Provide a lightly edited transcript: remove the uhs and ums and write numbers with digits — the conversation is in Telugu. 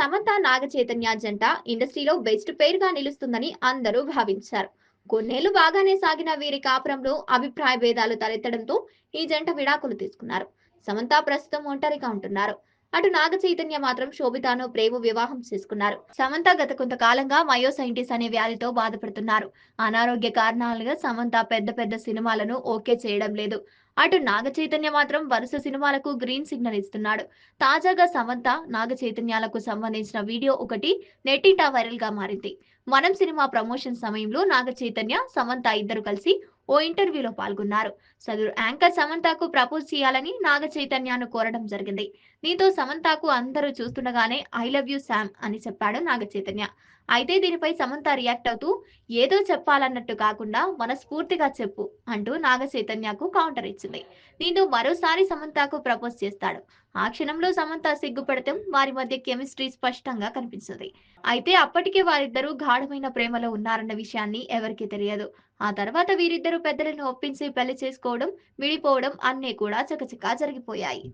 సమంత నాగ చైతన్య జంట ఇండస్ట్రీలో బెస్ట్ పేర్ గా నిలుస్తుందని అందరూ భావించారు. కొన్నేళ్లు బాగానే సాగిన వీరి కాపురంలో అభిప్రాయ భేదాలు తలెత్తడంతో ఈ జంట విడాకులు తీసుకున్నారు. సమంత ప్రస్తుతం ఒంటరిగా ఉంటున్నారు. అటు నాగ చైతన్య మాత్రం శోభితాను ప్రేమ వివాహం చేసుకున్నారు. సమంత గత కొంతకాలంగా మయోసైటిస్ అనే వ్యాధితో బాధపడుతున్నారు. అనారోగ్య కారణాలుగా సమంత పెద్ద పెద్ద సినిమాలను ఓకే చేయడం లేదు. అటు నాగ చైతన్య మాత్రం వరుస సినిమాలకు గ్రీన్ సిగ్నల్ ఇస్తున్నాడు. తాజాగా సమంత నాగ చైతన్యాలకు సంబంధించిన వీడియో ఒకటి నెట్టింట వైరల్ గా మారింది. మనం సినిమా ప్రమోషన్ సమయంలో నాగ చైతన్య సమంత ఇద్దరు కలిసి ఓ ఇంటర్వ్యూలో పాల్గొన్నారు. సదరు యాంకర్ సమంతకు ప్రపోజ్ చేయాలని నాగ చైతన్యను కోరడం జరిగింది. దీంతో సమంతకు అందరూ చూస్తుండగానే ఐ లవ్ యూ శామ్ అని చెప్పాడు నాగ చైతన్య. అయితే దీనిపై సమంత రియాక్ట్ అవుతూ ఏదో చెప్పాలన్నట్టు కాకుండా మనస్ఫూర్తిగా చెప్పు అంటూ నాగ చైతన్యకు కౌంటర్ ఇచ్చింది. దీంతో మరోసారి సమంతకు ప్రపోజ్ చేస్తాడు. ఆ క్షణంలో సమంత సిగ్గుపడటం, వారి మధ్య కెమిస్ట్రీ స్పష్టంగా కనిపిస్తుంది. అయితే అప్పటికే వారిద్దరూ గాఢమైన ప్రేమలో ఉన్నారన్న విషయాన్ని ఎవరికీ తెలియదు. ఆ తర్వాత వీరిద్దరూ పెద్దలను ఒప్పించి పెళ్లి చేసుకోవడం, విడిపోవడం అన్నీ కూడా చకచకా జరిగిపోయాయి.